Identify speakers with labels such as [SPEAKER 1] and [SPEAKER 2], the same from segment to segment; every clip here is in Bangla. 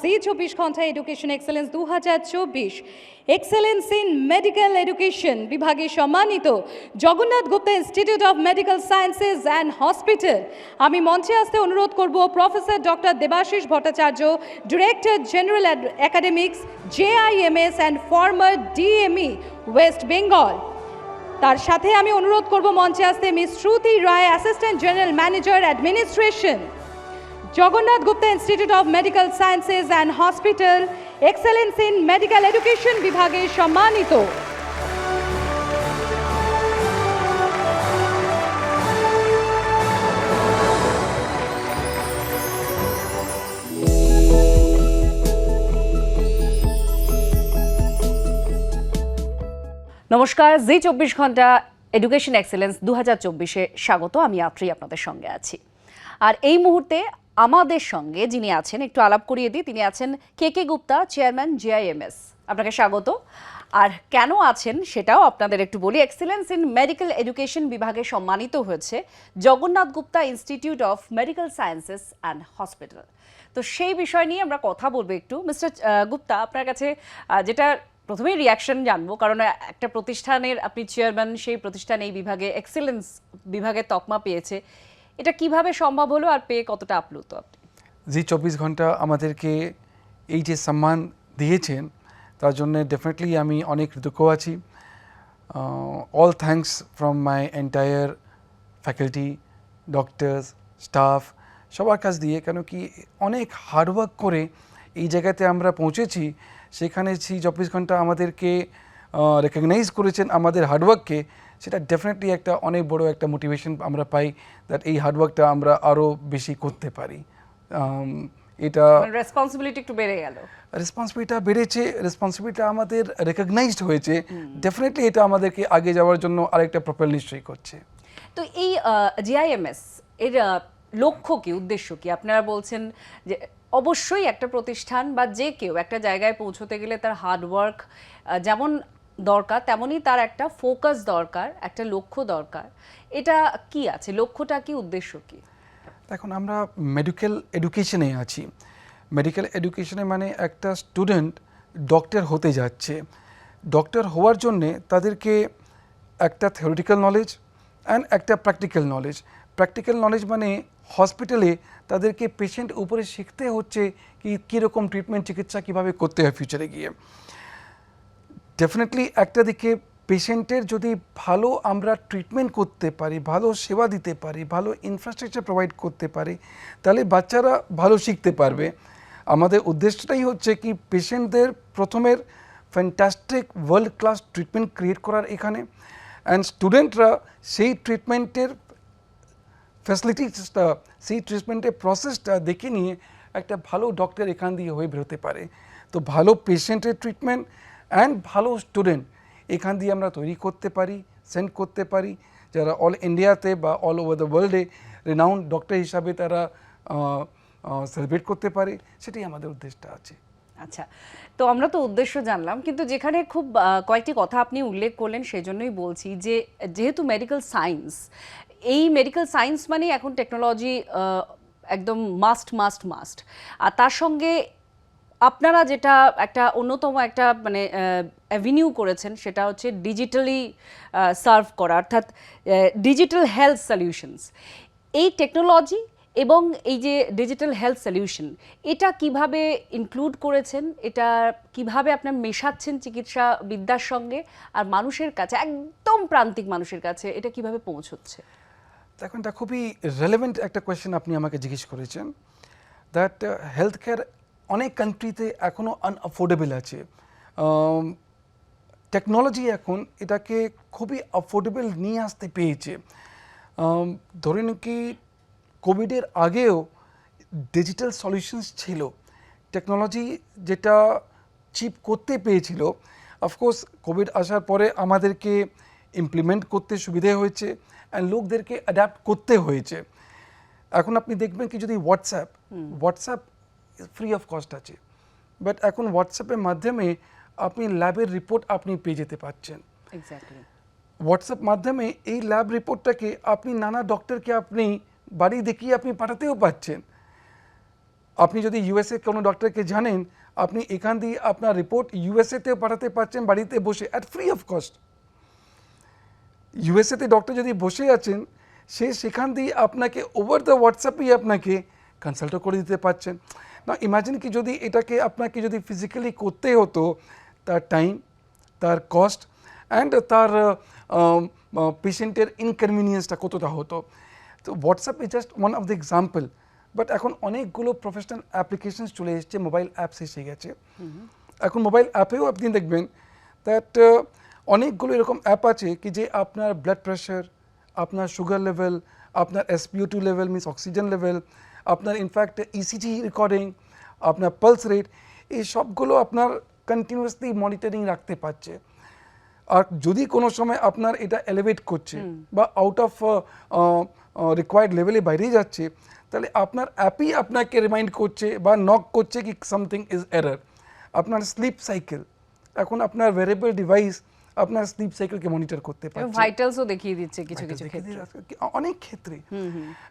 [SPEAKER 1] G 24 Ghanta education excellence 2024 excellence in medical education বিভাগে সম্মানিত Jagannath Gupta institute of medical sciences and hospital. আমি মঞ্চে আসতে অনুরোধ করব professor doctor Debashis Bhattacharya, director general academics JIMS and former DME west Bengal. তার সাথে আমি অনুরোধ করব মঞ্চে আসতে miss Shruti Roy, assistant general manager administration, Jagannath Gupta institute of medical sciences and hospital excellence in medical education বিভাগে সম্মানিত।
[SPEAKER 2] নমস্কার, জি 24 ঘন্টা এডুকেশন এক্সেলেন্স 2024-এ স্বাগত। আমি আত্রি আপনাদের সঙ্গে আছি। আর এই মুহূর্তে আমাদের সঙ্গে যিনি আছেন একটু আলাপ করিয়ে দিই, তিনি আছেন KK গুপ্তা, চেয়ারম্যান JIMS। আপনাকে স্বাগত। আর কেন আছেন সেটাও আপনাদের একটু বলি। এক্সেলেন্স ইন মেডিকেল এডুকেশন বিভাগে সম্মানিত হয়েছে Jagannath Gupta institute of medical sciences and hospital. তো সেই বিষয় নিয়ে আমরা কথা বলবো একটু। মিস্টার গুপ্তা, আপনার কাছে যেটা প্রথমেই রিয়াকশন জানবো, কারণ একটা প্রতিষ্ঠানের আপনি চেয়ারম্যান, সেই প্রতিষ্ঠান এই বিভাগে এক্সেলেন্স বিভাগে তকমা পেয়েছে, এটা কিভাবে সম্ভব হলো আর পেয়ে কতটা আপ্লুত আপনি?
[SPEAKER 3] জি 24 ঘন্টা আমাদেরকে এই যে সম্মান দিয়েছেন তার জন্য ডেফিনেটলি আমি অনেক কৃতজ্ঞ আছি। All thanks from my entire faculty, doctors, staff, সবার কাছ দিয়ে, কেন কি অনেক হার্ডওয়ার্ক করে এই জায়গাতে আমরা পৌঁছেছি। সেখানে জি 24 ঘন্টা আমাদেরকে রেকগনাইজ করেছেন আমাদের হার্ডওয়ার্ককে, সেটা ডেফিনেটলি একটা অনেক বড় একটা মোটিভেশন আমরা পাই দ্যাট এই হার্ডওয়ার্কটা আমরা আরও বেশি করতে পারি। এটা
[SPEAKER 2] রেসপন্সিবিলিটি একটু বেড়ে গেল,
[SPEAKER 3] রেসপন্সিবিলিটিটা বেড়েছে, রেসপন্সিবিলিটিটা আমাদের রেকগনাইজড হয়েছে। ডেফিনেটলি এটা আমাদেরকে আগে যাওয়ার জন্য আরেকটা প্রপেল নিশ্চয়ই করছে।
[SPEAKER 2] তো এই JIMS এর লক্ষ্য কি, উদ্দেশ্য কি? আপনারা বলছেন যে অবশ্যই একটা প্রতিষ্ঠান বা যে কেউ একটা জায়গায় পৌঁছতে গেলে তার হার্ডওয়ার্ক যেমন দরকার, তেমনই তার একটা ফোকাস দরকার, একটা লক্ষ্য দরকার। এটা কি আছে, লক্ষ্যটা কি, উদ্দেশ্য কি?
[SPEAKER 3] এখন আমরা মেডিকেল এডুকেশনে আছি। মেডিকেল এডুকেশনে মানে একটা স্টুডেন্ট ডক্টর হতে যাচ্ছে। ডক্টর হওয়ার জন্যে তাদেরকে একটা থিওরিটিক্যাল নলেজ অ্যান্ড একটা প্র্যাকটিক্যাল নলেজ। প্র্যাকটিক্যাল নলেজ মানে হসপিটালে তাদেরকে পেশেন্ট উপরে শিখতে হচ্ছে কি কীরকম ট্রিটমেন্ট, চিকিৎসা কীভাবে করতে হয় ফিউচারে গিয়ে। ডেফিনেটলি একটা দিকে পেশেন্টের যদি ভালো আমরা ট্রিটমেন্ট করতে পারি, ভালো সেবা দিতে পারি, ভালো ইনফ্রাস্ট্রাকচার প্রোভাইড করতে পারি, তাহলে বাচ্চারা ভালো শিখতে পারবে। আমাদের উদ্দেশ্যটাই হচ্ছে কি পেশেন্টদের প্রথমের fantastic world class treatment create করার এখানে, অ্যান্ড স্টুডেন্টরা সেই ট্রিটমেন্টের ফ্যাসিলিটিসটা, সেই ট্রিটমেন্টের প্রসেসটা দেখে নিয়ে একটা ভালো ডক্টর এখান দিয়ে হয়ে বেরোতে পারে। তো ভালো পেশেন্টের ট্রিটমেন্ট অ্যান্ড ভালো স্টুডেন্ট এখান দিয়ে আমরা তৈরি করতে পারি, সেন্ড করতে পারি, যারা অল ইন্ডিয়াতে বা অল ওভার দ্য ওয়ার্ল্ডে রিনাউন্ড ডক্টর হিসাবে তারা সেলিব্রেট করতে পারে, সেটাই আমাদের উদ্দেশ্যটা আছে।
[SPEAKER 2] আচ্ছা, তো আমরা তো উদ্দেশ্য জানলাম, কিন্তু যেখানে খুব কয়েকটি কথা আপনি উল্লেখ করলেন, সেজন্যই বলছি যে যেহেতু মেডিকেল সায়েন্স, এই মেডিকেল সায়েন্স মানে এখন টেকনোলজি একদম মাস্ট। আর তার সঙ্গে আপনারা যেটা একটা অন্যতম একটা মানে অ্যাভিনিউ করেছেন, সেটা হচ্ছে ডিজিটালি সার্ভ করা, অর্থাৎ ডিজিটাল হেলথ সলিউশনস। এই টেকনোলজি এবং এই যে ডিজিটাল হেলথ সলিউশন, এটা কিভাবে ইনক্লুড করেছেন, এটা কিভাবে আপনার মেশাচ্ছেন চিকিৎসা বিদ্যার সঙ্গে, আর মানুষের কাছে, একদম প্রান্তিক মানুষের কাছে এটা কিভাবে পৌঁছচ্ছে?
[SPEAKER 3] এখন এটা খুবই রেলেভেন্ট একটা কোয়েশ্চেন আপনি আমাকে জিজ্ঞেস করেছেন। দ্যাট হেলথ কেয়ার অনেক কান্ট্রিতে এখনও আনঅ্যাফোর্ডেবল আছে। টেকনোলজি এখন এটাকে খুবই অ্যাফোর্ডেবল নিয়ে আসতে পেয়েছে। ধরে কি কোভিডের আগেও ডিজিটাল সলিউশনস ছিল, টেকনোলজি যেটা চিপ করতে পেয়েছিল। অফকোর্স কোভিড আসার পরে আমাদেরকে ইমপ্লিমেন্ট করতে সুবিধে হয়েছে অ্যান্ড লোকদেরকে অ্যাডাপ্ট করতে হয়েছে। এখন আপনি দেখবেন কি যদি হোয়াটসঅ্যাপ ফ্রি অফ কস্ট আছে, বাট এখন হোয়াটসঅ্যাপের মাধ্যমে আপনি ল্যাবের রিপোর্ট আপনি পেয়ে যেতে পারছেন। হোয়াটসঅ্যাপ মাধ্যমে এই ল্যাব রিপোর্টটাকে আপনি নানা ডক্টরকে আপনি বাড়ি দেখিয়ে আপনি পাঠাতেও পারছেন। আপনি যদি ইউএসএ কোনো ডক্টরকে জানেন, আপনি এখান দিয়ে আপনার রিপোর্ট ইউএসএতেও পাঠাতে পারছেন বাড়িতে বসে অ্যাট ফ্রি অফ কস্ট। ইউএসএতে ডক্টর যদি বসে আছেন, সে সেখান দিয়ে আপনাকে ওভার দ্য হোয়াটসঅ্যাপেই আপনাকে কনসাল্টও করে দিতে পারছেন। না ইমাজিন কি যদি এটাকে আপনাকে যদি ফিজিক্যালি করতে হতো, তার টাইম, তার কস্ট অ্যান্ড তার পেশেন্টের ইনকনভিনিয়েন্সটা কতটা হতো। তো WhatsApp is just one of the example. But এখন অনেকগুলো প্রফেশনাল অ্যাপ্লিকেশনস চলে এসছে, মোবাইল অ্যাপস এসে গেছে। এখন মোবাইল অ্যাপেও আপনি দেখবেন দ্যাট অনেকগুলো এরকম অ্যাপ আছে কি যে আপনার ব্লাড প্রেশার, আপনার সুগার লেভেল, আপনার SpO2 level means oxygen level, আপনার ইনফ্যাক্ট ইসিজি রেকর্ডিং, আপনার পালস রেট, এই সবগুলো আপনার কন্টিনিউয়াসলি মনিটরিং রাখতে পারছে। আর যদি কোনো সময় আপনার এটা এলিভেট করছে বা আউট অফ রিকোয়ার্ড লেভেলে বাইরে যাচ্ছে, তাহলে আপনার অ্যাপই আপনাকে রিমাইন্ড করছে বা নক করছে কি সামথিং ইজ এরর। আপনার স্লিপ সাইকেল, এখন আপনার ভেরিয়েবল ডিভাইস আপনার স্লিপ সাইকেলকে মনিটর করতে পারছে,
[SPEAKER 2] ভাইটালসও দেখিয়ে দিচ্ছে কিছু কিছু ক্ষেত্রে।
[SPEAKER 3] অনেক ক্ষেত্রে।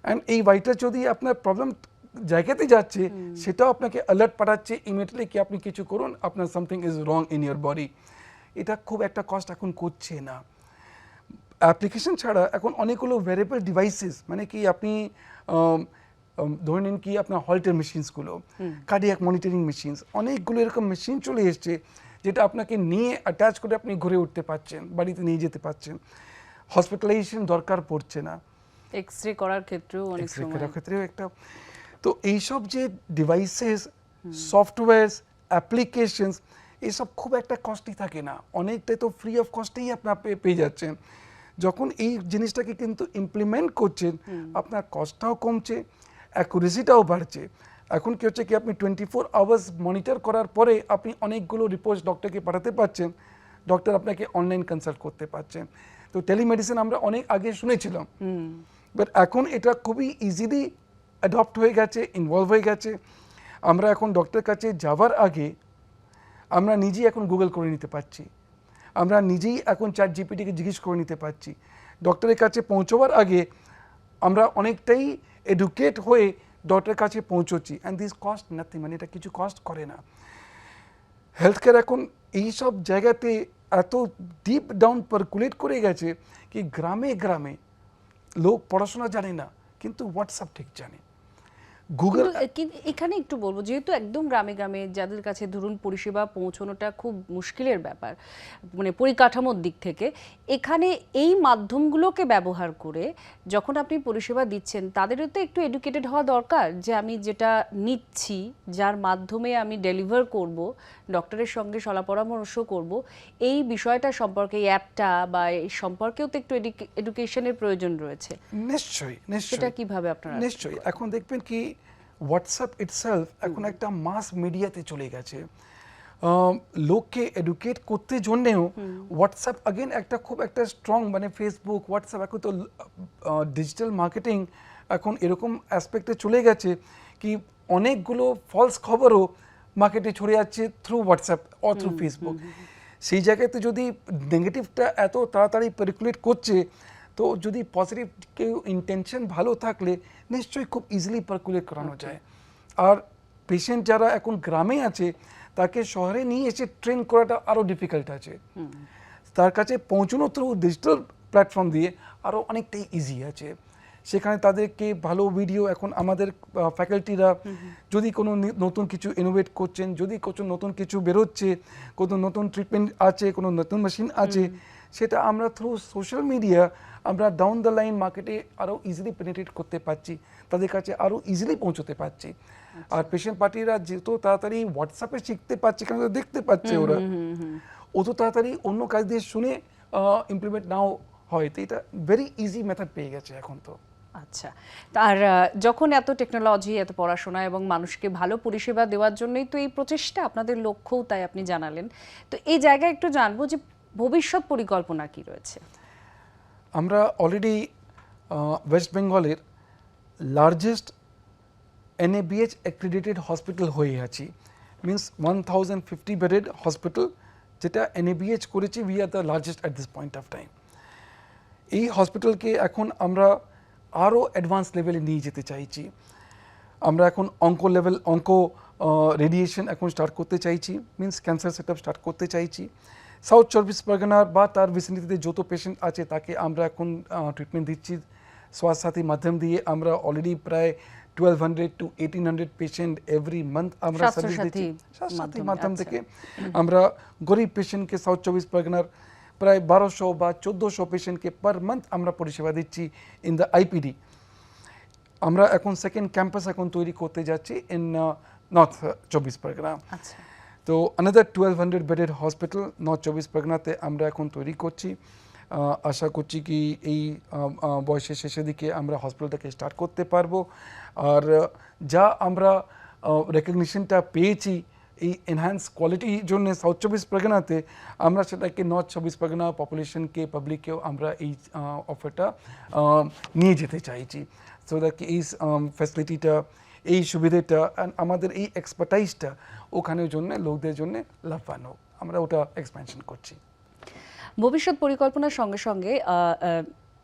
[SPEAKER 3] অ্যান্ড এই ভাইটাল যদি আপনার প্রবলেম জায়গাতে যাচ্ছে, সেটাও আপনাকে অ্যালার্ট পাঠাচ্ছে ইমিডিয়েটলি কি আপনি কিছু করুন, আপনার something is wrong in your body. এটা খুব একটা কষ্ট এখন করছে না। অ্যাপ্লিকেশন ছাড়া এখন অনেকগুলো ভেরিয়েবল ডিভাইসেস, মানে কি আপনি ধরে নিন কি আপনার হল্টের মেশিনসগুলো, কার্ডিয়াক মনিটরিং মেশিনস, অনেকগুলো এরকম মেশিন চলে এসছে যেটা আপনাকে নিয়ে অ্যাটাচ করে আপনি ঘুরে উঠতে পারছেন, বাড়িতে নিয়ে যেতে পারছেন, হসপিটালাইজেশন দরকার পড়ছে না।
[SPEAKER 2] এক্সরে করার ক্ষেত্রেও অনেক
[SPEAKER 3] এক্সরে
[SPEAKER 2] সময়
[SPEAKER 3] করার ক্ষেত্রেও একটা। তো এইসব যে ডিভাইসেস, সফটওয়্যারস, অ্যাপ্লিকেশনস, এসব খুব একটা কস্টই থাকে না, অনেকটাই তো ফ্রি অফ কস্টেই আপনার পেয়ে যাচ্ছেন। যখন এই জিনিসটাকে কিন্তু ইমপ্লিমেন্ট করছেন, আপনার কস্টটাও কমছে, অ্যাকুরেসিটাও বাড়ছে। এখন কি হচ্ছে কি আপনি 24 আওয়ার্স মনিটর করার পরে আপনি অনেকগুলো রিপোর্টস ডক্টরকে পাঠাতে পারছেন, ডক্টর আপনাকে অনলাইন কনসাল্ট করতে পারছেন। তো টেলিমেডিসিন আমরা অনেক আগে শুনেছিলাম, বাট এখন এটা খুবই ইজিলি অ্যাডপ্ট হয়ে গেছে, ইনভলভ হয়ে গেছে। আমরা এখন ডক্টরের কাছে যাওয়ার আগে আমরা নিজেই এখন গুগল করে নিতে পারছি, আমরা নিজেই এখন ChatGPT-কে জিজ্ঞেস করে নিতে পারছি। ডক্টরের কাছে পৌঁছবার আগে আমরা অনেকটাই এডুকেট হয়ে ডক্টরের কাছে পৌঁছচ্ছি, অ্যান্ড দিস কস্ট নাথিং, মানে এটা কিছু কস্ট করে না। হেলথ কেয়ার এখন এইসব জায়গাতে এত ডিপ ডাউন পার্কুলেট করে গেছে কি গ্রামে গ্রামে লোক পড়াশোনা জানে না, কিন্তু হোয়াটসঅ্যাপ ঠিক জানে, গুগল।
[SPEAKER 2] কিন্তু এখানে একটু বলবো, যেহেতু একদম গ্রামে গ্রামে যাদের কাছে ধরুন পরিষেবা পৌঁছানোটা খুব মুশকিলের ব্যাপার, মানে পরিকাঠামোর দিক থেকে, এখানে এই মাধ্যমগুলোকে ব্যবহার করে যখন আপনি পরিষেবা দিচ্ছেন, তাদেরও তো একটু এডুকেটেড হওয়া দরকার যে আমি যেটা নিচ্ছি, যার মাধ্যমে আমি ডেলিভার করব, ডক্টরের সঙ্গে সলা পরামর্শ করব, এই বিষয়টা সম্পর্কে, এই অ্যাপটা বা এই সম্পর্কেও তো একটু এডুকেশনের প্রয়োজন রয়েছে।
[SPEAKER 3] নিশ্চয়ই নিশ্চয়ই,
[SPEAKER 2] সেটা কিভাবে আপনারা?
[SPEAKER 3] নিশ্চয়ই। এখন দেখবেন কি হোয়াটসঅ্যাপ ইটসেলফ এখন একটা মাস মিডিয়াতে চলে গেছে। লোককে এডুকেট করতে জন্যেও হোয়াটসঅ্যাপ আগেন একটা খুব একটা স্ট্রং, মানে ফেসবুক, হোয়াটসঅ্যাপ, এখন তো ডিজিটাল মার্কেটিং এখন এরকম অ্যাসপেক্টে চলে গেছে কি অনেকগুলো ফলস খবরও মার্কেটে ছড়িয়ে যাচ্ছে through WhatsApp or through Facebook. সেই জায়গাতে যদি নেগেটিভটা এত তাড়াতাড়ি পার্কুলেট করছে, তো যদি পজিটিভ কেউ ইন্টেনশন ভালো থাকলে নিশ্চয়ই খুব ইজিলি পার্কুলেট করানো যায়। আর পেশেন্ট যারা এখন গ্রামে আছে, তাকে শহরে নিয়ে এসে ট্রেন করাটা আরও ডিফিকাল্ট আছে, তার কাছে পৌঁছানো থ্রু ডিজিটাল প্ল্যাটফর্ম দিয়ে আরও অনেকটাই ইজি আছে। সেখানে তাদেরকে ভালো ভিডিও, এখন আমাদের ফ্যাকাল্টিরা যদি কোনো নতুন কিছু ইনোভেট করছেন, যদি কোনো নতুন কিছু বেরোচ্ছে, কোনো নতুন ট্রিটমেন্ট আছে, কোনো নতুন মেশিন আছে, সেটা আমরা থ্রু সোশ্যাল মিডিয়া আমরা ডাউন দ্য লাইন মার্কেটে আরও ইজিলি পেনিট্রেট করতে পারছি, তাদের কাছে আরও ইজিলি পৌঁছতে পারছি। আর পেশেন্ট পার্টিরা যত তাড়াতাড়ি হোয়াটসঅ্যাপে শিখতে পারছে, কারণ দেখতে পাচ্ছে ওরা, অত তাড়াতাড়ি অন্য কাজ দিয়ে শুনে ইমপ্লিমেন্ট নাও হয়। তো এটা ভেরি ইজি মেথড পেয়ে গেছে এখন তো।
[SPEAKER 2] আচ্ছা, আর যখন এত টেকনোলজি, এত পড়াশোনা এবং মানুষকে ভালো পরিষেবা দেওয়ার জন্যই তো এই প্রচেষ্টা, আপনাদের লক্ষ্যও তাই আপনি জানালেন। তো এই জায়গায় একটু জানবো যে ভবিষ্যৎ পরিকল্পনা কি রয়েছে?
[SPEAKER 3] আমরা অলরেডি ওয়েস্ট বেঙ্গলের লার্জেস্ট NABH অ্যাক্রিডিটেড হসপিটাল হয়ে আছি, মিনস 1050 বেডেড হসপিটাল, যেটা NABH করেছি। We are the largest at this point of time. এই হসপিটালকে এখন আমরা আরও অ্যাডভান্স লেভেলে নিয়ে যেতে চাইছি। আমরা এখন অঙ্ক রেডিয়েশন এখন স্টার্ট করতে চাইছি, মিন্স ক্যান্সার সেট স্টার্ট করতে চাইছি। সাউথ চব্বিশ পরগনার বা তার ভিসিনিটিতে যত পেশেন্ট আছে তাকে আমরা এখন ট্রিটমেন্ট দিচ্ছি স্বাস্থ্য সাথী মাধ্যম দিয়ে। আমরা অলরেডি প্রায় 1200 to 1800 পেশেন্ট এভরি মান্থ আমরা সার্ভিস দিচ্ছি স্বাস্থ্য সাথী মাধ্যম থেকে। আমরা গরিব পেশেন্টকে সাউথ চব্বিশ পরগনার প্রায় 1200 বা 1400 পেশেন্টকে পার মান্থ আমরা পরিষেবা দিচ্ছি ইন দ্য আইপিডি। আমরা এখন সেকেন্ড ক্যাম্পাস এখন তৈরি করতে যাচ্ছি ইন নর্থ চব্বিশ পরগনা।
[SPEAKER 2] আচ্ছা,
[SPEAKER 3] তো আনাদার 1200 বেডেড হসপিটাল নর্থ চব্বিশ পরগনাতে আমরা এখন তৈরি করছি। আশা করছি কি এই বয়সের শেষের দিকে আমরা হসপিটালটাকে স্টার্ট করতে পারবো। আর যা আমরা রেকগনিশনটা পেয়েছি এই এনহ্যান্স কোয়ালিটির জন্য সাউথ চব্বিশ পরগনাতে, আমরা সেটাকে নর্থ চব্বিশ পরগনা পপুলেশনকে পাবলিককেও আমরা এই অফারটা নিয়ে যেতে চাইছি। সো দ্যাট এই ফ্যাসিলিটিটা, এই সুবিধাটা আমাদের এই এক্সপার্টাইজটা ওখানের জন্য লোকদের জন্য লাভবান হোক, আমরা ওটা এক্সপ্যানশন করছি।
[SPEAKER 2] ভবিষ্যৎ পরিকল্পনার সঙ্গে সঙ্গে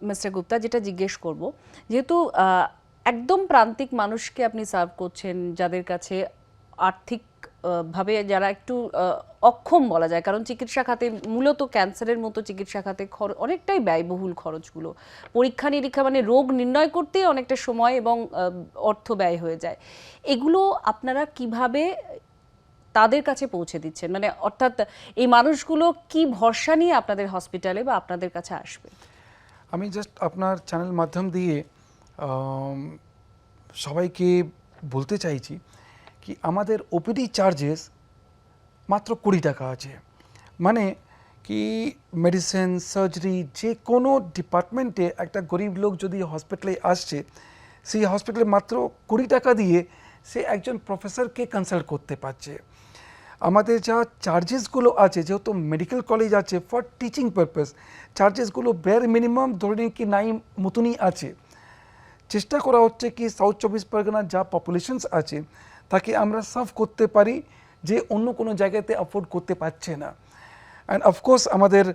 [SPEAKER 2] মিস্টার গুপ্তা যেটা জিজ্ঞেস করব, যেহেতু একদম প্রান্তিক মানুষকে আপনি সার্ভ করছেন, যাদের কাছে আর্থিক ভাবে যারা একটু অক্ষম বলা যায়, কারণ চিকিৎসা খাতে মূলত ক্যান্সারের মতো চিকিৎসা খাতে অনেকটাই ব্যয়বহুল খরচগুলো, পরীক্ষা নিরীক্ষা মানে রোগ নির্ণয় করতে অনেকটা সময় এবং অর্থ ব্যয় হয়ে যায়। এগুলো আপনারা কিভাবে তাদের কাছে পৌঁছে দিচ্ছেন, মানে অর্থাৎ এই মানুষগুলো কি ভরসা নিয়ে আপনাদের হসপিটালে বা আপনাদের কাছে আসবে?
[SPEAKER 3] আমি জাস্ট আপনার চ্যানেল মাধ্যম দিয়ে সবাইকে বলতে চাইছি কি আমাদের ওপিডি চার্জেস মাত্র 20 টাকা আছে। মানে কি মেডিসিন, সার্জারি, যে কোনো ডিপার্টমেন্টে একটা গরিব লোক যদি হসপিটালে আসছে, সেই হসপিটালে মাত্র 20 টাকা দিয়ে সে একজন প্রফেসরকে কনসাল্ট করতে পারছে। আমাদের যা চার্জেসগুলো আছে, যেহেতু মেডিকেল কলেজ আছে ফর টিচিং পারপাস, চার্জেসগুলো বের মিনিমাম ধরে নিন কি 9 মতনই আছে। চেষ্টা করা হচ্ছে কি সাউথ চব্বিশ পরগনার যা পপুলেশনস আছে তাকে আমরা সার্ভ করতে পারি, যে অন্য কোনো জায়গাতে অ্যাফোর্ড করতে পারছে না। অ্যান্ড অফকোর্স আমাদের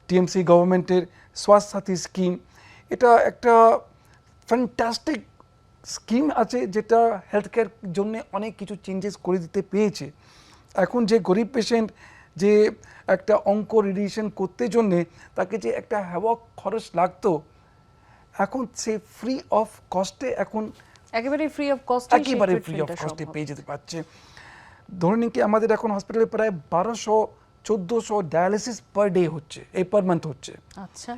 [SPEAKER 3] টিএমসি গভর্নমেন্টের স্বাস্থ্য সাথী স্কিম, এটা একটা ফ্যান্টাস্টিক স্কিম আছে যেটা হেলথ কেয়ার জন্য অনেক কিছু চেঞ্জেস করে দিতে পেরেছে। এখন যে গরিব পেশেন্ট যে একটা অঙ্ক রেডিয়েশন করতে জন্যে তাকে যে একটা হ্যাভক খরচ লাগতো, এখন সে ফ্রি অফ কস্টে এখন
[SPEAKER 2] একেবারে ফ্রি অফ কস্ট,
[SPEAKER 3] একেবারে ফ্রি অফ কস্টে পেয়ে যেতে পারছে। ধরে নিন কি আমাদের এখন হসপিটালে প্রায় 1200-1400 ডায়ালিসিস পার ডে হচ্ছে, এই পার মান্থ হচ্ছে।
[SPEAKER 2] আচ্ছা,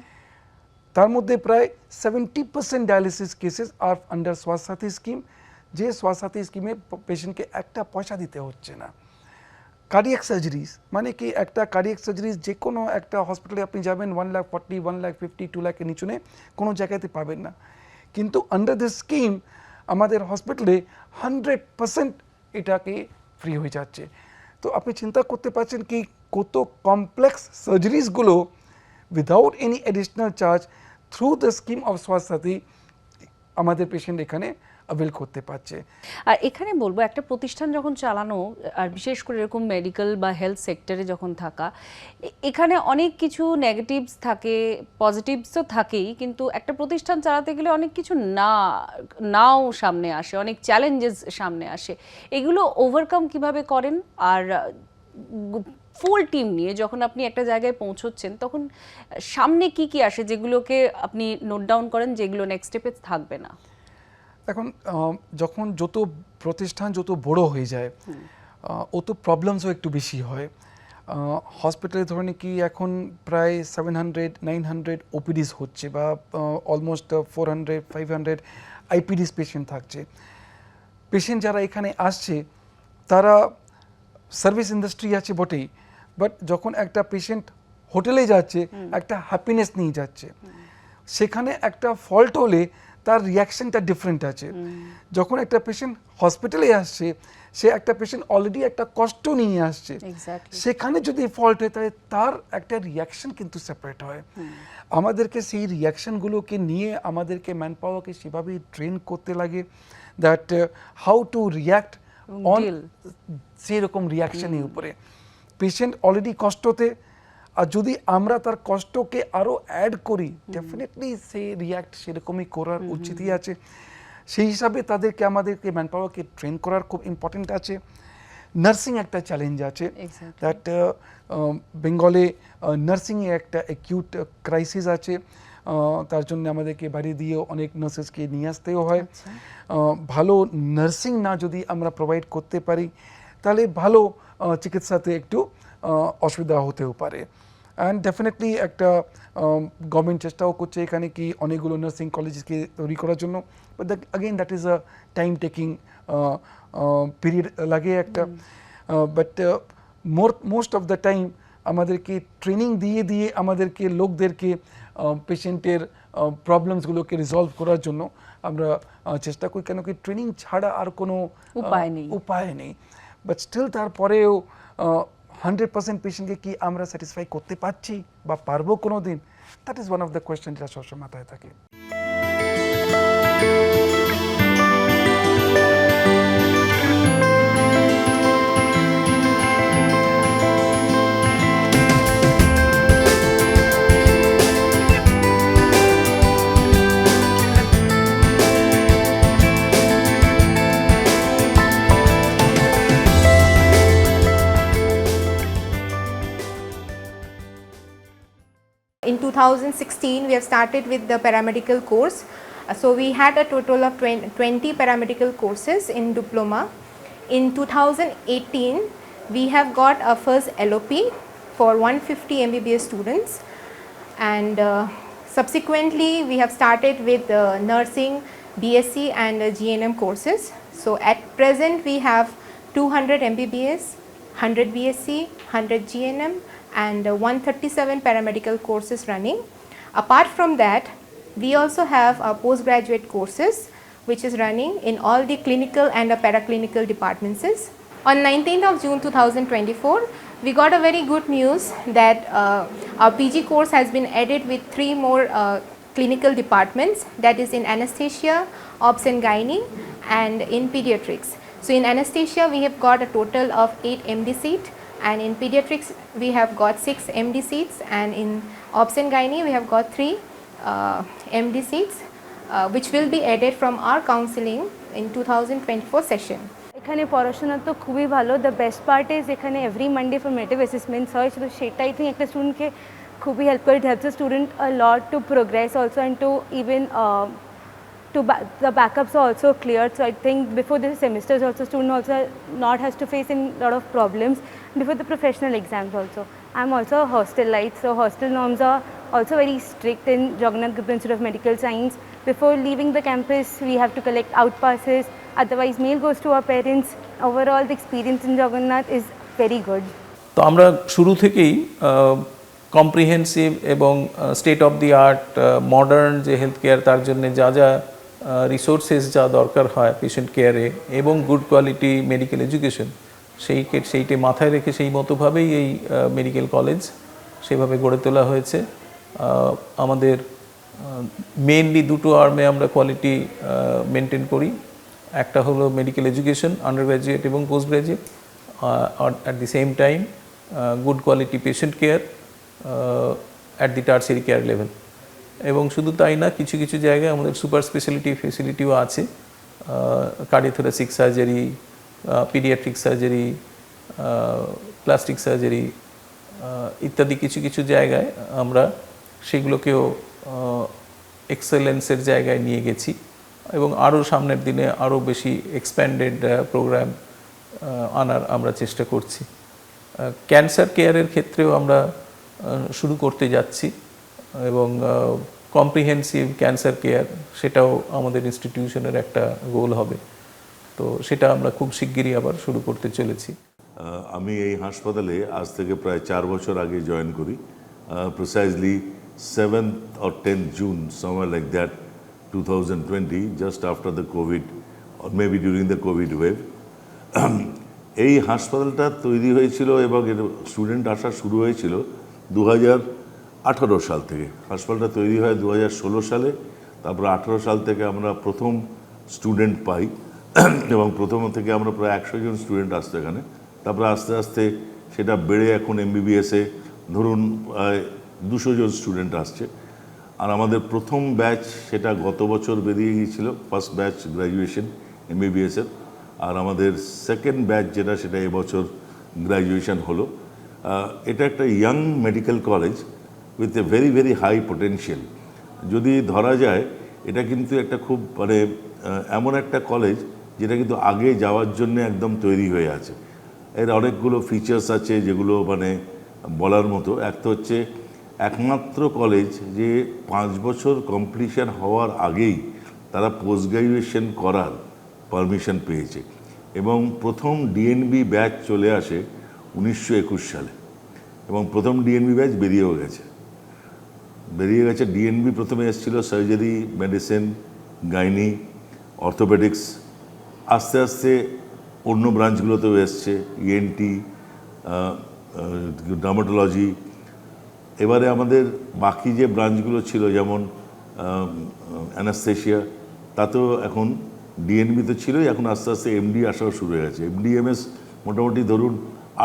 [SPEAKER 3] তার মধ্যে প্রায় 70% ডায়ালিসিস কেসেস আর আন্ডার স্বাস্থ্য সাথী স্কিম, যে স্বাস্থ্য সাথী স্কিমে পেশেন্টকে একটা পয়সা দিতে হচ্ছে না। কার্ডিয়াক সার্জারিজ, মানে কি একটা কার্ডিয়াক সার্জারিজ যে কোনো একটা হসপিটালে আপনি যাবেন 1,40,000, 1,50,000, 2 লাখের নিচনে কোনো জায়গাতে পাবেন না। কিন্তু আন্ডার দিস স্কিম আমাদের হসপিটালে 100% এটাকে ফ্রি হয়ে যাচ্ছে। তো আপনি চিন্তা করতে পারছেন কি কত কমপ্লেক্স সার্জারিজগুলো without any additional charge through the scheme of Swasthya Sathi আমাদের পেশেন্ট এখানে অ্যাভেল করতে পারছে।
[SPEAKER 2] আর এখানে বলবো একটা প্রতিষ্ঠান যখন চালানো, আর বিশেষ করে এরকম মেডিকেল বা হেলথ সেক্টরে যখন থাকা, এখানে অনেক কিছু নেগেটিভস থাকে, পজিটিভসও থাকেই, কিন্তু একটা প্রতিষ্ঠান চালাতে গেলে অনেক কিছু নাও সামনে আসে, অনেক চ্যালেঞ্জেস সামনে আসে। এগুলো ওভারকাম কিভাবে করেন? আর ফুল টিম নিয়ে যখন আপনি একটা জায়গায় পৌঁছচ্ছেন, তখন সামনে কি কি আসে যেগুলোকে আপনি নোট ডাউন করেন, যেগুলো নেক্সট স্টেপে থাকবে না?
[SPEAKER 3] এখন যখন যত প্রতিষ্ঠান যত বড় হয়ে যায় অত প্রবলেমসও একটু বেশি হয়। হসপিটালে ধরুন কি এখন প্রায় 700-900 ওপিডিস হচ্ছে, বা অলমোস্ট 400-500 আইপিডিস পেশেন্ট থাকছে। পেশেন্ট যারা এখানে আসছে তারা সার্ভিস ইন্ডাস্ট্রি আছে বটেই, বাট যখন একটা পেশেন্ট হোটেলে যাচ্ছে একটা হ্যাপিনেস নিয়ে যাচ্ছে, সেখানে একটা ফল্ট হলে তার রিয়াকশনটা ডিফারেন্ট আছে। যখন একটা পেশেন্ট হসপিটালে আসছে, সে একটা পেশেন্ট অলরেডি একটা কষ্ট নিয়ে আসছে, সেখানে যদি ফল্ট হয় তাহলে তার একটা রিয়াকশন কিন্তু সেপারেট হয়। আমাদেরকে সেই রিয়াকশনগুলোকে নিয়ে আমাদেরকে ম্যান পাওয়ারকে সেভাবেই ট্রেন করতে লাগে, that how to react on সেরকম রিয়াকশনের উপরে। পেশেন্ট অলরেডি কষ্টতে, আর যদি আমরা তার কষ্টকে আরও অ্যাড করি, ডেফিনেটলি সে রিয়াক্ট সেরকমই করার উচিতই আছে। সেই হিসাবে আমাদেরকে ম্যান পাওয়ারকে ট্রেন করার খুব ইম্পর্টেন্ট আছে। নার্সিং একটা চ্যালেঞ্জ আছে,
[SPEAKER 2] Exactly.
[SPEAKER 3] দ্যাট বেঙ্গলে নার্সিংয়ে একটা অ্যাকিউট ক্রাইসিস আছে। তার জন্য আমাদেরকে বাইরে দিয়েও অনেক নার্সেসকে নিয়ে আসতেও হয়। ভালো নার্সিং না যদি আমরা প্রোভাইড করতে পারি তাহলে ভালো চিকিৎসাতে একটু অসুবিধা হতেও পারে। অ্যান্ড ডেফিনেটলি একটা গভর্নমেন্ট চেষ্টাও করছে এখানে কি অনেকগুলো নার্সিং কলেজকে তৈরি করার জন্য, but again that is a time taking period লাগে একটা। But most of the time আমাদেরকে ট্রেনিং দিয়ে দিয়ে আমাদেরকে লোকদেরকে পেশেন্টের প্রবলেমসগুলোকে রিজলভ করার জন্য আমরা চেষ্টা করি, কেন কি ট্রেনিং ছাড়া আর কোনো উপায় নেই। বাট স্টিল তারপরেও 100% পেশেন্টকে কি আমরা স্যাটিসফাই করতে পারছি বা পারবো কোনো দিন, that is one of the question যেটা সবসময় মাথায় থাকে।
[SPEAKER 4] In 2016, we have started with the paramedical course. So we had a total of 20 paramedical courses in diploma. In 2018, we have got our first LOP for 150 MBBS students, and subsequently we have started with nursing, BSc and GNM courses. So at present we have 200 MBBS, 100 BSc, 100 GNM and 137 paramedical courses running. Apart from that, we also have our postgraduate courses which is running in all the clinical and paraclinical departments. On 19th of June 2024, we got a very good news that our PG course has been added with 3 more clinical departments, that is in anesthesia, obs and gynae and in pediatrics. So in anesthesia we have got a total of 8 MD seats, and in pediatrics we have got 6 MD seats, and in obs and gynae we have got 3 MD seats which will be added from our counseling in 2024 session.
[SPEAKER 5] এখানে পড়াশোনা তো খুবই ভালো। দ্য বেস্ট পার্ট ইজ এখানে এভরি মানডে ফর্মেটিভ অ্যাসেসমেন্টস হয়, তো সেটা আই থিঙ্ক একটা স্টুডেন্টকে খুবই হেল্প করে। It helps the student a lot to progress also and to even the backups are also cleared. So I think before the semesters also student also not has to face in lot of problems before the professional exams also. I'm also a hostelite, so hostel norms are also very strict in Jagannath Gupta Institute of Medical Science. Before leaving the campus we have to collect out passes, otherwise mail goes to our parents. Overall the experience in Jagannath is very good.
[SPEAKER 6] তো আমরা শুরু থেকেই কম্প্রিহেন্সিভ এবং state of the art modern যে হেলথ কেয়ার, তার জন্য যা যা রিসোর্সেস যা দরকার হয় পেশেন্ট কেয়ারে এবং গুড কোয়ালিটি মেডিকেল এডুকেশন, সেইটি মাথায় রেখে সেই মতোভাবেই এই মেডিকেল কলেজ সেভাবে গড়ে তোলা হয়েছে। আমাদের মেইনলি দুটো আর্মে আমরা কোয়ালিটি মেনটেন করি। একটা হলো মেডিকেল এডুকেশন, আন্ডার গ্র্যাজুয়েট এবং post graduate, at the same time good quality patient care at the tertiary care level. এবং শুধু তাই না, কিছু কিছু জায়গায় আমাদের সুপার স্পেশালিটি ফেসিলিটিও আছে, cardiothoracic surgery, paediatric surgery, plastic surgery ইত্যাদি কিছু কিছু জায়গায় আমরা সেগুলোকেও এক্সেলেন্সের জায়গায় নিয়ে গেছি এবং আরও সামনের দিনে আরও বেশি এক্সপ্যান্ডেড প্রোগ্রাম আনার আমরা চেষ্টা করছি। ক্যান্সার কেয়ারের ক্ষেত্রেও আমরা শুরু করতে যাচ্ছি এবং কম্প্রিহেন্সিভ ক্যান্সার কেয়ার, সেটাও আমাদের ইনস্টিটিউশনের একটা গোল হবে। তো সেটা আমরা খুব শিগগিরই আবার শুরু করতে চলেছি।
[SPEAKER 7] আমি এই হাসপাতালে আজ থেকে প্রায় 4 বছর আগে জয়েন করি, precisely 7th or 10th June, somewhere like that, 2020, just after the COVID or maybe during the COVID wave. এই হাসপাতালটা তৈরি হয়েছিল এবং এর স্টুডেন্ট আসা শুরু হয়েছিল 2018 সাল থেকে। হাসপাতালটা তৈরি হয় 2016 সালে, তারপর 18 সাল থেকে আমরা প্রথম স্টুডেন্ট পাই এবং প্রথম থেকে আমরা প্রায় 100 জন স্টুডেন্ট আসতো এখানে। তারপরে আস্তে আস্তে সেটা বেড়ে এখন MBBS-এ ধরুন 200 জন স্টুডেন্ট আসছে। আর আমাদের প্রথম ব্যাচ সেটা গত বছর বেরিয়ে গিয়েছিল, ফার্স্ট ব্যাচ গ্র্যাজুয়েশন MBBS-এর। আর আমাদের সেকেন্ড ব্যাচ যেটা সেটা এবছর গ্র্যাজুয়েশন হলো। এটা একটা young medical college with a very very high potential. যদি ধরা যায় এটা কিন্তু একটা খুব মানে এমন একটা কলেজ যেটা কিন্তু আগে যাওয়ার জন্য একদম তৈরি হয়ে আছে। এর অনেকগুলো ফিচার্স আছে যেগুলো মানে বলার মতো। একটা হচ্ছে একমাত্র কলেজ যে 5 বছর কমপ্লিশন হওয়ার আগেই তারা পোস্ট গ্র্যাজুয়েশন করার পারমিশন পেয়েছে, এবং প্রথম DNB ব্যাচ চলে আসে 1921 সালে, এবং প্রথম DNB ব্যাচ বেরিয়ে গেছে। DNB প্রথমে এসেছিল সার্জারি, মেডিসিন, গাইনি, অর্থোপেডিক্স। আস্তে আস্তে অন্য ব্রাঞ্চগুলোতেও এসছে, ENT, ডার্মাটোলজি। এবারে আমাদের বাকি যে ব্রাঞ্চগুলো ছিল যেমন অ্যানাস্থেশিয়া, তাতেও এখন DNB তো ছিলই, এখন আস্তে আস্তে MD আসাও শুরু হয়ে গেছে। MD/MS মোটামুটি ধরুন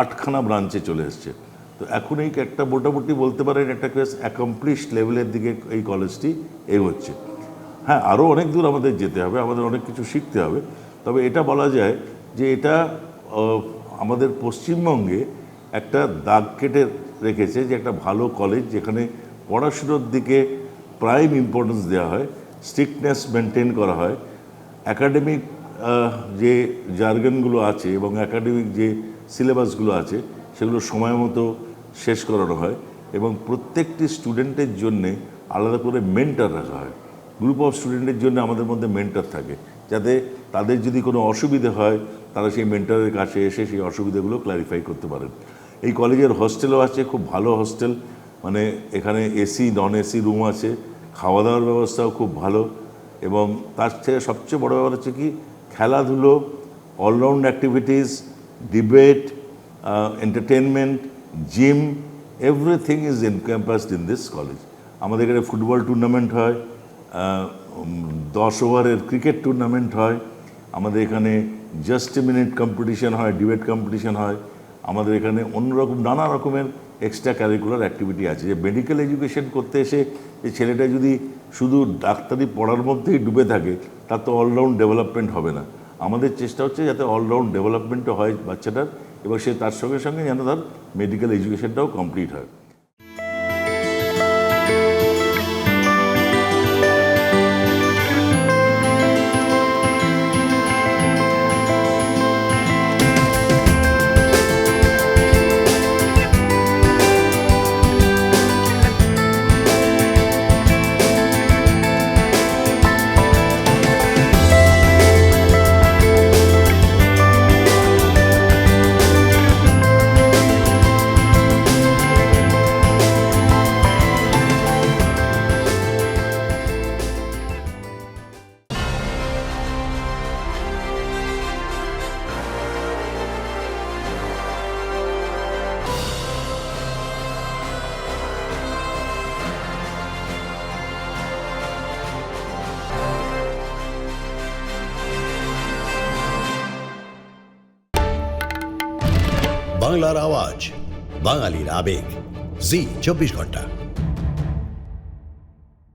[SPEAKER 7] 8খানা ব্রাঞ্চে চলে এসছে। তো এখন এই একটা মোটামুটি বলতে পারেন একটা অ্যাকমপ্লিশ লেভেলের দিকে এই কলেজটি এগোচ্ছে। হ্যাঁ, আরও অনেক দূর আমাদের যেতে হবে, আমাদের অনেক কিছু শিখতে হবে। তবে এটা বলা যায় যে এটা আমাদের পশ্চিমবঙ্গে একটা দাগ কেটে রেখেছে যে একটা ভালো কলেজ যেখানে পড়াশুনোর দিকে প্রাইম ইম্পর্টেন্স দেওয়া হয়, স্ট্রিক্টনেস মেনটেন করা হয়, অ্যাকাডেমিক যে জার্গনগুলো আছে এবং অ্যাকাডেমিক যে সিলেবাসগুলো আছে সেগুলো সময় মতো শেষ করানো হয়, এবং প্রত্যেকটি স্টুডেন্টের জন্যে আলাদা করে মেন্টর রাখা হয়। গ্রুপ অফ স্টুডেন্টের জন্য আমাদের মধ্যে মেন্টর থাকে, যাতে তাদের যদি কোনো অসুবিধে হয় তারা সেই মেন্টরের কাছে এসে সেই অসুবিধাগুলো ক্ল্যারিফাই করতে পারেন। এই কলেজের হোস্টেলও আছে, খুব ভালো হোস্টেল, মানে এখানে AC নন AC রুম আছে, খাওয়া দাওয়ার ব্যবস্থাও খুব ভালো, এবং তার থেকে সবচেয়ে বড় ব্যাপার হচ্ছে কি খেলাধুলো, all round activities, debate, entertainment, gym, everything is encompassed in this college. আমাদের এখানে ফুটবল টুর্নামেন্ট হয়, 10 ওভারের ক্রিকেট টুর্নামেন্ট হয়, আমাদের এখানে জাস্ট মিনিট কম্পিটিশন হয়, ডিবেট কম্পিটিশন হয়, আমাদের এখানে অন্যরকম নানা রকমের এক্সট্রা ক্যারিকুলার অ্যাক্টিভিটি আছে। যে মেডিকেল এডুকেশন করতে এসে যে ছেলেটা যদি শুধু ডাক্তারি পড়ার মধ্যেই ডুবে থাকে তার তো অলরাউন্ড ডেভেলপমেন্ট হবে না। আমাদের চেষ্টা হচ্ছে যাতে অলরাউন্ড ডেভেলপমেন্টও হয় বাচ্চাটার, এবং সে তার সঙ্গে সঙ্গে যেন তার মেডিকেল এডুকেশনটাও কমপ্লিট হয়।
[SPEAKER 8] বাংলার আওয়াজ, বাঙালির আবেগ, জি 24 ঘন্টা।